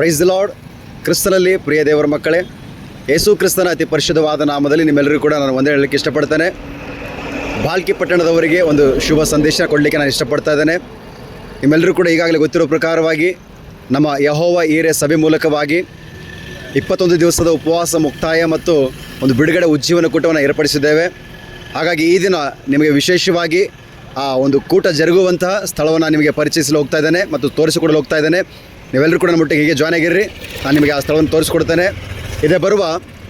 Price the lord. ಕ್ರಿಸ್ತನಲ್ಲಿ ಪ್ರಿಯ ದೇವರ ಮಕ್ಕಳೇ, ಯೇಸು ಕ್ರಿಸ್ತನ ಅತಿ ಪರಿಶುದ್ಧವಾದ ನಾಮದಲ್ಲಿ ನಿಮ್ಮೆಲ್ಲರಿಗೂ ಕೂಡ ನಾನು ಒಂದೇ ಹೇಳಲಿಕ್ಕೆ ಇಷ್ಟಪಡ್ತೇನೆ. ಬಾಲ್ಕಿ ಪಟ್ಟಣದವರಿಗೆ ಒಂದು ಶುಭ ಸಂದೇಶ ಕೊಡಲಿಕ್ಕೆ ನಾನು ಇಷ್ಟಪಡ್ತಾ ಇದ್ದೇನೆ. ನಿಮ್ಮೆಲ್ಲರೂ ಕೂಡ ಈಗಾಗಲೇ ಗೊತ್ತಿರೋ ಪ್ರಕಾರವಾಗಿ ನಮ್ಮ ಯೆಹೋವ ಈರೆ ಸಭೆ ಮೂಲಕವಾಗಿ 21 ದಿವಸದ ಉಪವಾಸ ಮುಕ್ತಾಯ ಮತ್ತು ಒಂದು ಬಿಡುಗಡೆ ಉಜ್ಜೀವನ ಕೂಟವನ್ನು ಏರ್ಪಡಿಸಿದ್ದೇವೆ. ಹಾಗಾಗಿ ಈ ದಿನ ನಿಮಗೆ ವಿಶೇಷವಾಗಿ ಆ ಒಂದು ಕೂಟ ಜರುಗುವಂತಹ ಸ್ಥಳವನ್ನು ನಿಮಗೆ ಪರಿಚಯಿಸಲು ಹೋಗ್ತಾ ಇದ್ದೇನೆ ಮತ್ತು ತೋರಿಸಿಕೊಡಲು ಹೋಗ್ತಾ ಇದ್ದೇನೆ. ನೀವೆಲ್ಲರೂ ಕೂಡ ನಮ್ಮ ಒಟ್ಟಿಗೆ ಹೀಗೆ ಜಾಯ್ನ್ ಆಗಿರ್ರಿ. ನಾನು ನಿಮಗೆ ಆ ಸ್ಥಳವನ್ನು ತೋರಿಸ್ಕೊಡ್ತೇನೆ. ಇದೇ ಬರುವ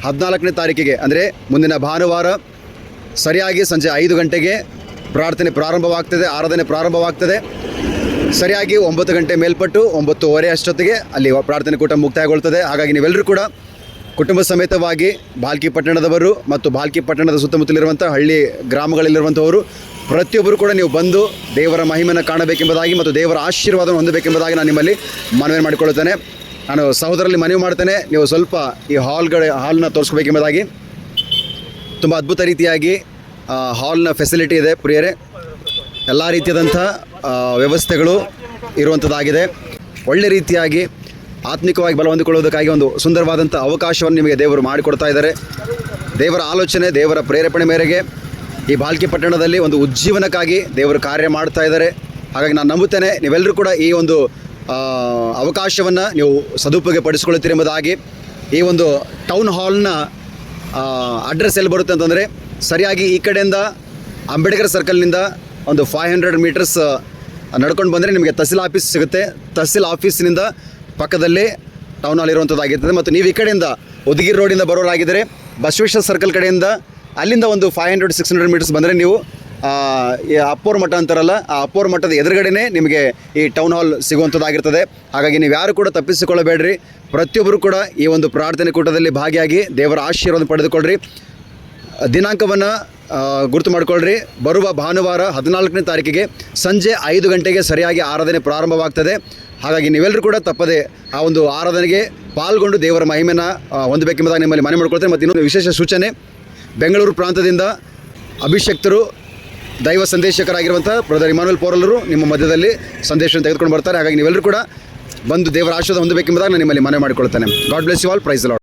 14ನೇ ತಾರೀಕಿಗೆ ಅಂದರೆ ಮುಂದಿನ ಭಾನುವಾರ ಸರಿಯಾಗಿ ಸಂಜೆ 5 ಗಂಟೆಗೆ ಪ್ರಾರ್ಥನೆ ಪ್ರಾರಂಭವಾಗ್ತದೆ, ಆರಾಧನೆ ಪ್ರಾರಂಭವಾಗ್ತದೆ. ಸರಿಯಾಗಿ 9 ಗಂಟೆ ಮೇಲ್ಪಟ್ಟು 9:30 ಅಷ್ಟೊತ್ತಿಗೆ ಅಲ್ಲಿ ಪ್ರಾರ್ಥನೆ ಕೂಟ ಮುಕ್ತಾಯಗೊಳ್ತದೆ. ಹಾಗಾಗಿ ನೀವೆಲ್ಲರೂ ಕೂಡ ಕುಟುಂಬ ಸಮೇತವಾಗಿ ಬಾಲ್ಕಿ ಪಟ್ಟಣದವರು ಮತ್ತು ಬಾಲ್ಕಿ ಪಟ್ಟಣದ ಸುತ್ತಮುತ್ತಲಿರುವಂಥ ಹಳ್ಳಿ ಗ್ರಾಮಗಳಲ್ಲಿರುವಂಥವರು ಪ್ರತಿಯೊಬ್ಬರು ಕೂಡ ನೀವು ಬಂದು ದೇವರ ಮಹಿಮೆಯನ್ನು ಕಾಣಬೇಕೆಂಬುದಾಗಿ ಮತ್ತು ದೇವರ ಆಶೀರ್ವಾದವನ್ನು ಹೊಂದಬೇಕೆಂಬುದಾಗಿ ನಾನು ನಿಮ್ಮಲ್ಲಿ ಮನವಿ ಮಾಡಿಕೊಳ್ಳುತ್ತೇನೆ. ನಾನು ಸಹೋದರಲ್ಲಿ ಮನವಿ ಮಾಡ್ತೇನೆ, ನೀವು ಸ್ವಲ್ಪ ಈ ಹಾಲ್ನ ತೋರಿಸ್ಕೋಬೇಕೆಂಬುದಾಗಿ. ತುಂಬ ಅದ್ಭುತ ರೀತಿಯಾಗಿ ಹಾಲ್ನ ಫೆಸಿಲಿಟಿ ಇದೆ ಪ್ರಿಯರೇ. ಎಲ್ಲ ರೀತಿಯಾದಂಥ ವ್ಯವಸ್ಥೆಗಳು ಇರುವಂಥದ್ದಾಗಿದೆ. ಒಳ್ಳೆ ರೀತಿಯಾಗಿ ಆತ್ಮಿಕವಾಗಿ ಬಲ ಹೊಂದಿಕೊಳ್ಳೋದಕ್ಕಾಗಿ ಒಂದು ಸುಂದರವಾದಂಥ ಅವಕಾಶವನ್ನು ನಿಮಗೆ ದೇವರು ಮಾಡಿಕೊಡ್ತಾ ಇದ್ದಾರೆ. ದೇವರ ಆಲೋಚನೆ, ದೇವರ ಪ್ರೇರೇಪಣೆ ಮೇರೆಗೆ ಈ ಬಾಲ್ಕಿ ಪಟ್ಟಣದಲ್ಲಿ ಒಂದು ಉಜ್ಜೀವನಕ್ಕಾಗಿ ದೇವರು ಕಾರ್ಯ ಮಾಡ್ತಾ ಇದ್ದಾರೆ. ಹಾಗಾಗಿ ನಾನು ನಂಬುತ್ತೇನೆ ನೀವೆಲ್ಲರೂ ಕೂಡ ಈ ಒಂದು ಅವಕಾಶವನ್ನು ನೀವು ಸದುಪಯೋಗ ಪಡಿಸ್ಕೊಳ್ತೀರಿ ಎಂಬುದಾಗಿ. ಈ ಒಂದು ಟೌನ್ ಹಾಲ್ನ ಅಡ್ರೆಸ್ ಎಲ್ಲಿ ಬರುತ್ತೆ ಅಂತಂದರೆ, ಸರಿಯಾಗಿ ಈ ಕಡೆಯಿಂದ ಅಂಬೇಡ್ಕರ್ ಸರ್ಕಲ್ನಿಂದ ಒಂದು 500 ಮೀಟರ್ಸ್ ನಡ್ಕೊಂಡು ಬಂದರೆ ನಿಮಗೆ ತಹಸೀಲ್ ಆಫೀಸ್ ಸಿಗುತ್ತೆ. ತಹಸೀಲ್ ಆಫೀಸಿನಿಂದ ಪಕ್ಕದಲ್ಲಿ ಟೌನ್ ಹಾಲ್ ಇರುವಂಥದ್ದಾಗಿರ್ತದೆ. ಮತ್ತು ನೀವು ಈ ಕಡೆಯಿಂದ ಉದಗಿರಿ ರೋಡಿಂದ ಬರೋರಾಗಿದ್ದರೆ ಬಸವೇಶ್ವರ ಸರ್ಕಲ್ ಕಡೆಯಿಂದ ಅಲ್ಲಿಂದ ಒಂದು 500-600 ಮೀಟರ್ಸ್ ಬಂದರೆ ನೀವು ಈ ಅಪ್ಪೋರ್ ಮಠ ಅಂತಾರಲ್ಲ, ಆ ಅಪ್ಪೋರ್ ಮಠದ ಎದುರುಗಡೆನೇ ನಿಮಗೆ ಈ ಟೌನ್ ಹಾಲ್ ಸಿಗುವಂಥದ್ದಾಗಿರ್ತದೆ. ಹಾಗಾಗಿ ನೀವು ಯಾರು ಕೂಡ ತಪ್ಪಿಸಿಕೊಳ್ಳಬೇಡ್ರಿ. ಪ್ರತಿಯೊಬ್ಬರು ಕೂಡ ಈ ಒಂದು ಪ್ರಾರ್ಥನೆ ಕೂಟದಲ್ಲಿ ಭಾಗಿಯಾಗಿ ದೇವರ ಆಶೀರ್ವಾದ ಪಡೆದುಕೊಳ್ಳ್ರಿ. ದಿನಾಂಕವನ್ನು ಗುರುತು ಮಾಡಿಕೊಳ್ಳ್ರಿ. ಬರುವ ಭಾನುವಾರ 14ನೇ ತಾರೀಕಿಗೆ ಸಂಜೆ 5 ಗಂಟೆಗೆ ಸರಿಯಾಗಿ ಆರಾಧನೆ ಪ್ರಾರಂಭವಾಗ್ತದೆ. ಹಾಗಾಗಿ ನೀವೆಲ್ಲರೂ ಕೂಡ ತಪ್ಪದೆ ಆ ಒಂದು ಆರಾಧನೆಗೆ ಪಾಲ್ಗೊಂಡು ದೇವರ ಮಹಿಮೆಯನ್ನು ಹೊಂದಬೇಕೆಂಬುದಾಗಿ ನಿಮ್ಮಲ್ಲಿ ಮನವಿ ಮಾಡ್ಕೊಳ್ತೇನೆ. ಮತ್ತು ಇನ್ನೊಂದು ವಿಶೇಷ ಸೂಚನೆ, ಬೆಂಗಳೂರು ಪ್ರಾಂತದಿಂದ ಅಭಿಷಕ್ತರು ದೈವ ಸಂದೇಶಕರಾಗಿರುವಂಥ ಬ್ರದರ್ ಇಮಾನುವೆಲ್ ಪೋರಲ್ಲರು ನಿಮ್ಮ ಮಧ್ಯದಲ್ಲಿ ಸಂದೇಶವನ್ನು ತೆಗೆದುಕೊಂಡು ಬರ್ತಾರೆ. ಹಾಗಾಗಿ ನೀವೆಲ್ಲರೂ ಕೂಡ ಬಂದು ದೇವರ ಆಶೀರ್ವಾದ ಹೊಂದಬೇಕೆಂಬುದಾಗಿ ನಾನು ನಿಮ್ಮಲ್ಲಿ ಮನವಿ ಮಾಡಿಕೊಳ್ತೇನೆ. God bless you all. Praise the lord.